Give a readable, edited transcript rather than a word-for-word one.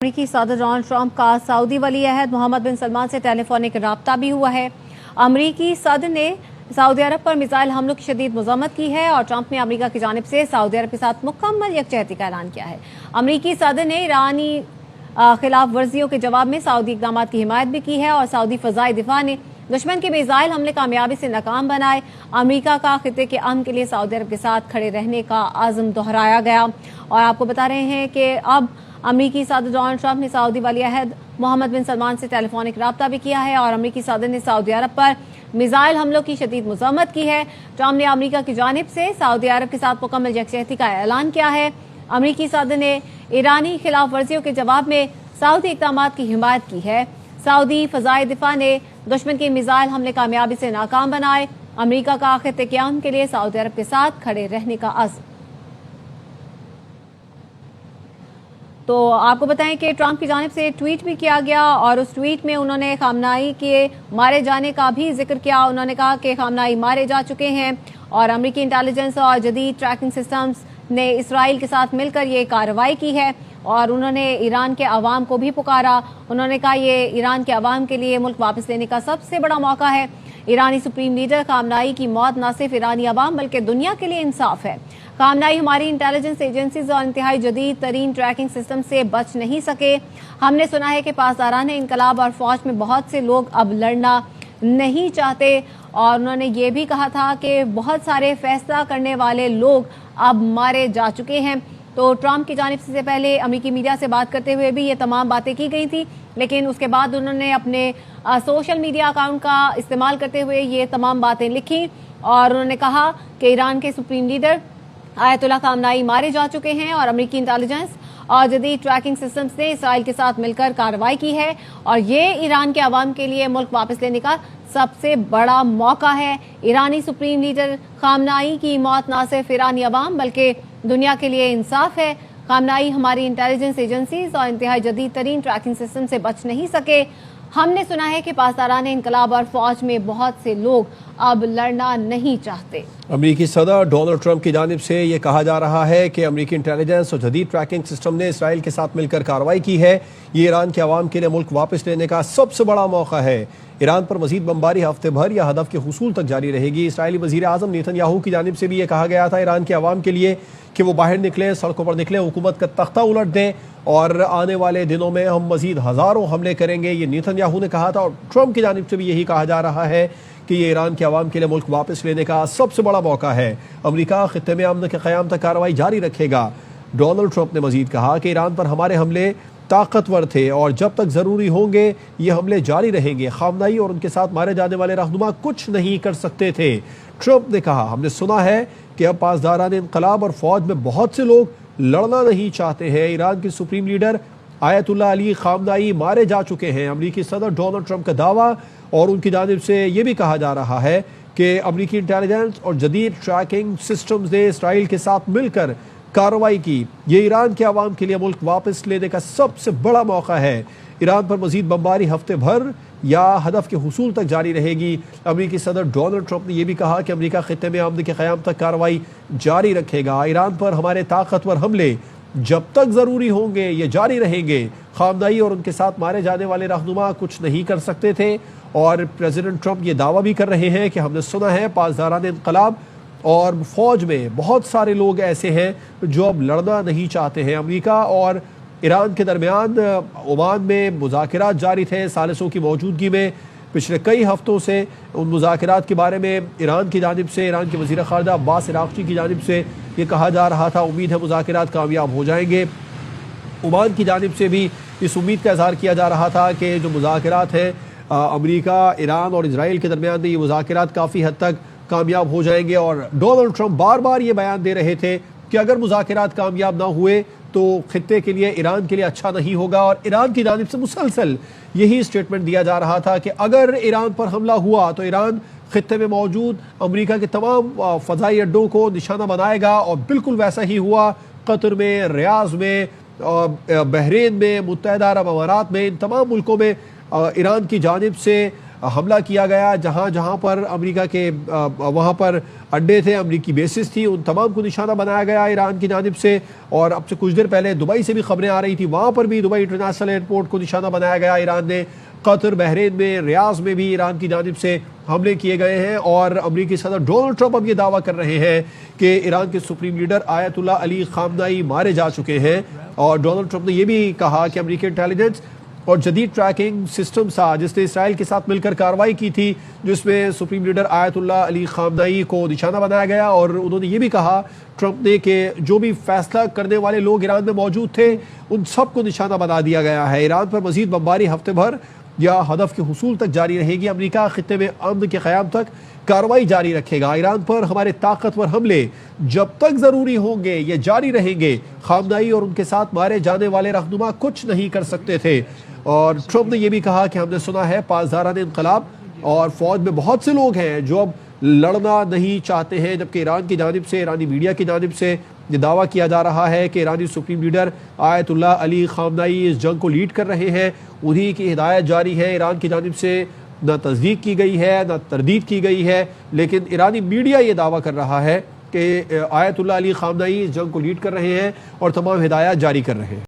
अमेरिकी सदर Donald Trump का सऊदी वली अहद मोहम्मद बिन सलमान से टेलीफोनिक राब्ता भी हुआ है। अमेरिकी सदर ने सऊदी अरब पर मिसाइल हमलों की शदीद मज़म्मत की है और ट्रंप ने अमेरिका की जानिब से सऊदी अरब के साथ मुकम्मल यकजहती का ऐलान किया है। अमेरिकी सदर ने ईरानी खिलाफ वर्जियों के जवाब में सऊदी इक़दाम की हिमायत भी की है और सऊदी फ़ज़ाई दिफा ने दुश्मन के मिसाइल हमले कामयाबी से नाकाम बनाए। अमेरिका का खिते के अमन के लिए सऊदी अरब के साथ खड़े रहने का आज़म दोहराया गया। और आपको बता रहे हैं कि अब अमेरिकी सदर डोनाल्ड ट्रंप ने सऊदी वली अहद मोहम्मद बिन सलमान से टेलीफोनिक राब्ता भी किया है और अमेरिकी सदर ने सऊदी अरब पर मिसाइल हमलों की शदीद मज़म्मत की है। ट्रंप ने अमेरिका की जानिब से सऊदी अरब के साथ मुकम्मल यकजहती का ऐलान किया है। अमेरिकी सदर ने ईरानी खिलाफ वर्जियों के जवाब में सऊदी इक़दाम की हिमायत की है। सऊदी फ़ज़ाई दिफा ने दुश्मन के मिसाइल हमले कामयाबी से नाकाम बनाए। अमेरिका का खिते के अमन के लिए सऊदी अरब के साथ खड़े रहने का अज़्म। तो आपको बताएं कि ट्रंप की जानिब से ट्वीट भी किया गया और उस ट्वीट में उन्होंने खामनाई के मारे जाने का भी जिक्र किया। उन्होंने कहा कि खामनाई मारे जा चुके हैं और अमेरिकी इंटेलिजेंस और जदीद ट्रैकिंग सिस्टम्स ने इसराइल के साथ मिलकर ये कार्रवाई की है और उन्होंने ईरान के अवाम को भी पुकारा। उन्होंने कहा ये ईरान के अवाम के लिए मुल्क वापस लेने का सबसे बड़ा मौका है। ईरानी सुप्रीम लीडर खामनाई की मौत न सिर्फ ईरानी अवाम बल्कि दुनिया के लिए इंसाफ है। खामनाई हमारी इंटेलिजेंस एजेंसीज और इंतहाई जदीद तरीन ट्रैकिंग सिस्टम से बच नहीं सके। हमने सुना है कि पासदारान इनकलाब और फौज में बहुत से लोग अब लड़ना नहीं चाहते और उन्होंने ये भी कहा था कि बहुत सारे फैसला करने वाले लोग अब मारे जा चुके हैं। तो ट्रंप की जानिब से पहले अमेरिकी मीडिया से बात करते हुए भी ये तमाम बातें की गई थी, लेकिन उसके बाद उन्होंने अपने सोशल मीडिया अकाउंट का इस्तेमाल करते हुए ये तमाम बातें लिखी और उन्होंने कहा कि ईरान के सुप्रीम लीडर आयतुल्ला खामनाई मारे जा चुके हैं और अमेरिकी इंटेलिजेंस और जदीद ट्रैकिंग सिस्टम्स ने इसराइल के साथ मिलकर कार्रवाई की है और ये ईरान के अवाम के लिए मुल्क वापस लेने का सबसे बड़ा मौका है। ईरानी सुप्रीम लीडर खामनाई की मौत न सिर्फ ईरानी अवाम बल्कि दुनिया के लिए इंसाफ है। खामनाई हमारी इंटेलिजेंस एजेंसीज और इंतहाई जदीद तरीन ट्रैकिंग सिस्टम से बच नहीं सके। हमने सुना है कि पासदारान इनकलाब और फौज में बहुत से लोग अब लड़ना नहीं चाहते। अमेरिकी सदर डोनाल्ड ट्रंप की जानिब से ये कहा जा रहा है कि अमेरिकी इंटेलिजेंस और जदीद ट्रैकिंग सिस्टम ने इसराइल के साथ मिलकर कार्रवाई की है। ये ईरान के अवाम के लिए मुल्क वापस लेने का सबसे बड़ा मौका है। ईरान पर मजीद बमबारी हफ्ते भर या हदफ के हुसूल तक जारी रहेगी। इसराइली वज़ीर आज़म नेतन्याहू की जानिब से भी ये कहा गया था ईरान के अवाम के लिए कि वो बाहर निकलें, सड़कों पर निकलें, हुकूमत का तख्ता उलट दें और आने वाले दिनों में हम मजीद हज़ारों हमले करेंगे। ये नेतन्याहू ने कहा था और ट्रंप की जानिब से भी यही कहा जा रहा है कि ये ईरान के अवाम के लिए मुल्क वापस लेने का सबसे बड़ा मौका है। अमेरिका खित्ते में अमन के क़याम तक कार्रवाई जारी रखेगा। डोनाल्ड ट्रंप ने मजीद कहा कि ईरान पर हमारे हमले ताकतवर थे और जब तक ज़रूरी होंगे ये हमले जारी रहेंगे। खामनाई और उनके साथ मारे जाने वाले रहनुमा कुछ नहीं कर सकते थे। ट्रंप ने कहा हमने सुना है कि अब पासदारान इनकलाब और फौज में बहुत से लोग लड़ना नहीं चाहते हैं। ईरान के सुप्रीम लीडर आयतुल्ला अली खामनाई मारे जा चुके हैं। अमेरिकी सदर डोनाल्ड ट्रंप का दावा और उनकी जानिब से ये भी कहा जा रहा है कि अमेरिकी इंटेलिजेंस और जदीद ट्रैकिंग सिस्टम्स ने इसराइल के साथ मिलकर कार्रवाई की। ये ईरान के अवाम के लिए मुल्क वापस लेने का सबसे बड़ा मौका है। ईरान पर मजीद बमबारी हफ्ते भर या हदफ के हुसूल तक जारी रहेगी। अमेरिकी सदर डोनाल्ड ट्रंप ने यह भी कहा कि अमेरिका खित्ते में अमन के क़याम तक कार्रवाई जारी रखेगा। ईरान पर हमारे ताकतवर हमले जब तक ज़रूरी होंगे ये जारी रहेंगे। खामनाई और उनके साथ मारे जाने वाले रहनुमा कुछ नहीं कर सकते थे और प्रेसिडेंट ट्रंप ये दावा भी कर रहे हैं कि हमने सुना है पासदारान इनकलाब और फौज में बहुत सारे लोग ऐसे हैं जो अब लड़ना नहीं चाहते हैं। अमेरिका और ईरान के दरमियान ओमान में मुज़ाकरात जारी थे सालिसों की मौजूदगी में। पिछले कई हफ्तों से उन मुज़ाकरात के बारे में ईरान की जानिब से, ईरान के वज़ीर ख़ारजा अब्बास इराक़ची की जानिब से ये कहा जा रहा था उम्मीद है मुज़ाकरात कामयाब हो जाएंगे। ओमान की जानिब से भी इस उम्मीद का इज़हार किया जा रहा था कि जो मुज़ाकरात हैं अमेरिका, ईरान और इजराइल के दरमियान ये मुज़ाकरात काफ़ी हद तक कामयाब हो जाएंगे। और डोनाल्ड ट्रंप बार बार ये बयान दे रहे थे कि अगर मुज़ाकरात कामयाब ना हुए तो खित्ते के लिए, ईरान के लिए अच्छा नहीं होगा और ईरान की जानिब से मुसलसल यही स्टेटमेंट दिया जा रहा था कि अगर ईरान पर हमला हुआ तो ईरान खित्ते में मौजूद अमेरिका के तमाम फ़ज़ाई अड्डों को निशाना बनाएगा और बिल्कुल वैसा ही हुआ। कतर में, रियाज में, बहरीन में, मुत्तहिदा अरब अमारात में, इन तमाम मुल्कों में ईरान की जानिब से हमला किया गया, जहां जहां पर अमेरिका के वहां पर अड्डे थे, अमेरिकी बेसिस थी, उन तमाम को निशाना बनाया गया ईरान की जानिब से। और अब से कुछ देर पहले दुबई से भी खबरें आ रही थी, वहां पर भी दुबई इंटरनेशनल एयरपोर्ट को निशाना बनाया गया ईरान ने। कतर, बहरीन में, रियाज में भी ईरान की जानिब से हमले किए गए हैं। और अमेरिकी सदर डोनाल्ड ट्रंप अब ये दावा कर रहे हैं कि ईरान के सुप्रीम लीडर आयतुल्लाह अली खामनाई मारे जा चुके हैं। और डोनाल्ड ट्रंप ने यह भी कहा कि अमेरिकी इंटेलिजेंस और जदीद ट्रैकिंग सिस्टम सा जिसने इसराइल के साथ मिलकर कार्रवाई की थी, जिसमें सुप्रीम लीडर आयतुल्लाह अली खामनाई को निशाना बनाया गया। और उन्होंने ये भी कहा ट्रंप ने कि जो भी फैसला करने वाले लोग ईरान में मौजूद थे उन सबको निशाना बना दिया गया है। ईरान पर मजीद बमबारी हफ्ते भर या हदफ के हुसूल तक जारी रहेगी। अमेरिका खित्ते में अमन के क़याम तक कार्रवाई जारी रखेगा। ईरान पर हमारे ताकतवर हमले जब तक जरूरी होंगे ये जारी रहेंगे। खामनाई और उनके साथ मारे जाने वाले रहनुमा कुछ नहीं कर सकते थे। और ट्रंप ने यह भी कहा कि हमने सुना है पासदारान इनकलाब और फौज में बहुत से लोग हैं जो अब लड़ना नहीं चाहते हैं, जबकि ईरान की जानिब से, ईरानी मीडिया की जानिब से ये दावा किया जा रहा है कि ईरानी supreme leader Ayatollah Ali Khamenei इस जंग को लीड कर रहे हैं, उन्हीं की हिदायत जारी है। ईरान की जानिब से न तस्दीक की गई है न तरदीद की गई है, लेकिन ईरानी मीडिया ये दावा कर रहा है कि आयतुल्लाह अली खामनाई इस जंग को लीड कर रहे हैं और तमाम हिदायत जारी कर रहे हैं।